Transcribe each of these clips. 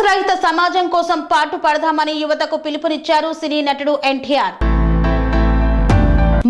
రహిత సమాజం కోసం పాటుపడదామని యువతకు పిలుపునిచ్చారు సినీ నటుడు ఎన్టీఆర్.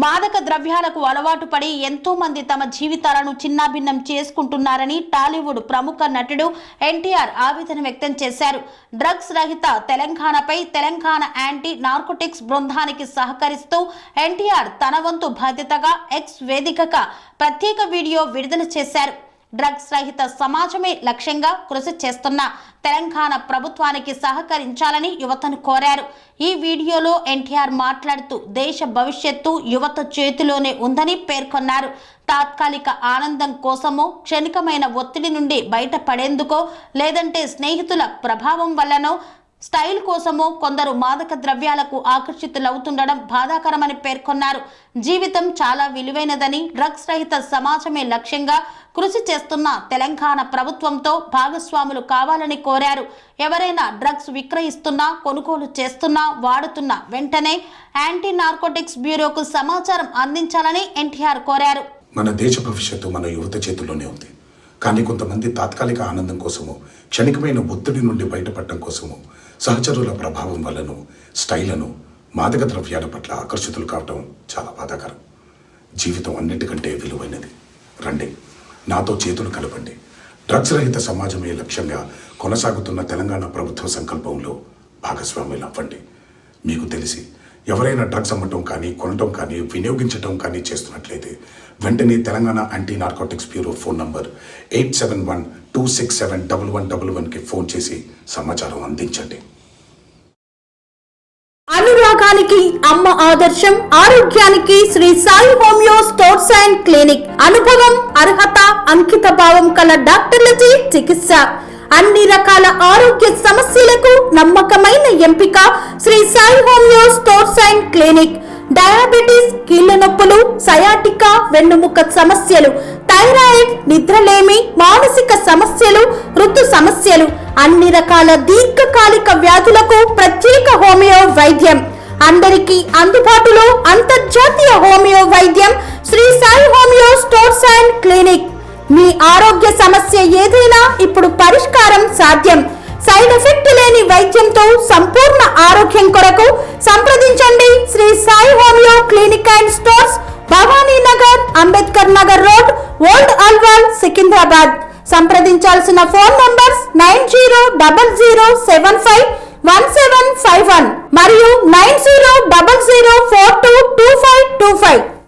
మాదక ద్రవ్యాలకు అలవాటు పడి ఎంతో మంది తమ జీవితాలను చిన్నాభిన్నం చేసుకుంటున్నారని టాలీవుడ్ ప్రముఖ నటుడు ఎన్టీఆర్ ఆవేదన వ్యక్తం చేశారు. డ్రగ్స్ రహిత తెలంగాణపై తెలంగాణ యాంటీ నార్కోటిక్స్ బృందానికి సహకరిస్తూ ఎన్టీఆర్ తన వంతు బాధ్యతగా ఎక్స్ వేదికగా ప్రత్యేక వీడియో విడుదల చేశారు. డ్రగ్స్ రహిత సమాజమే లక్ష్యంగా కృషి చేస్తున్న తెలంగాణ ప్రభుత్వానికి సహకరించాలని యువతను కోరారు. ఈ వీడియోలో ఎన్టీఆర్ మాట్లాడుతూ దేశ భవిష్యత్తు యువత చేతిలోనే ఉందని పేర్కొన్నారు. తాత్కాలిక ఆనందం కోసమో క్షణికమైన ఒత్తిడి నుండి బయటపడేందుకో లేదంటే స్నేహితుల ప్రభావం వల్లనో స్టైల్ కోసమో కొందరు మాదక ద్రవ్యాలకు ఆకర్షితులవుతుండడం బాధాకరమని పేర్కొన్నారు. జీవితం చాలా విలువైనదని డ్రగ్స్ రహిత సమాజమే లక్ష్యంగా కృషి చేస్తున్న తెలంగాణ ప్రభుత్వంతో భాగస్వాములు కావాలని కోరారు. ఎవరైనా డ్రగ్స్ విక్రయిస్తున్నా, కొనుగోలు చేస్తున్నా, వాడుతున్నా వెంటనే యాంటీ నార్కోటిక్స్ బ్యూరోకు సమాచారం అందించాలని ఎన్టీఆర్ కోరారు. మన దేశ భవిష్యత్తు మన యువత చేతుల్లోనే ఉంది. కానీ కొంతమంది తాత్కాలిక ఆనందం కోసము, క్షణికమైన ఒత్తిడి నుండి బయటపడటం కోసము, సహచరుల ప్రభావం వల్లను, స్టైలను, మాదక ద్రవ్యాల పట్ల ఆకర్షితులు కావటం చాలా బాధాకరం. జీవితం అన్నిటికంటే విలువైనది. రండి, నాతో చేతులు కలపండి. డ్రగ్స్ రహిత సమాజమే లక్ష్యంగా కొనసాగుతున్న తెలంగాణ ప్రభుత్వ సంకల్పంలో భాగస్వాములు అవ్వండి. మీకు తెలిసి ఎవరైనా డ్రగ్స్ అమ్మటం కానీ, కొనటం కానీ, వినియోగించటం కానీ చేస్తున్నట్లయితే వెంటనే Telangana anti narcotics bureau phone number 8712671111కి ఫోన్ చేసి సమాచారం అందించండి. అనురాగానికి అమ్మ ఆదర్శం, ఆరోగ్యానికి Shri Sai homeo stores and clinic. అనుభవం, అర్హత, అంకిత భావం కల డాక్టర్లచే చికిత్స. అన్ని రకాల ఆరోగ్య సమస్యలకు నమ్మకమైన ఎంపిక Shri Sai homeo stores and clinic. Diabetes, కీళ్ల నొప్పులు, సయాటికా, వెన్నుముక సమస్యలు, థైరాయిడ్, నిద్రలేమి, మానసిక సమస్యలు, ఋతు సమస్యలు, అన్ని రకాల దీర్ఘకాలిక వ్యాధులకు ప్రత్యేక హోమియో వైద్యం. అందరికీ అందుబాటులో అంతర్జాతీయ హోమియో వైద్యం Shri Sai homeo stores and clinic. మీ ఆరోగ్య సమస్య ఏదైనా ఇప్పుడు పరిష్కారం సాధ్యం. సైడ్ ఎఫెక్ట్ లేని వైద్యంతో సంపూర్ణ ఆరోగ్యం కొరకు సంప్రదించండి Shri Sai homeo clinic and stores, Bhavani Nagar, Ambedkar Nagar road, old Alwal, Secunderabad. సంప్రదించాల్సిన ఫోన్ నంబర్స్ 9000751751 మరియు 9000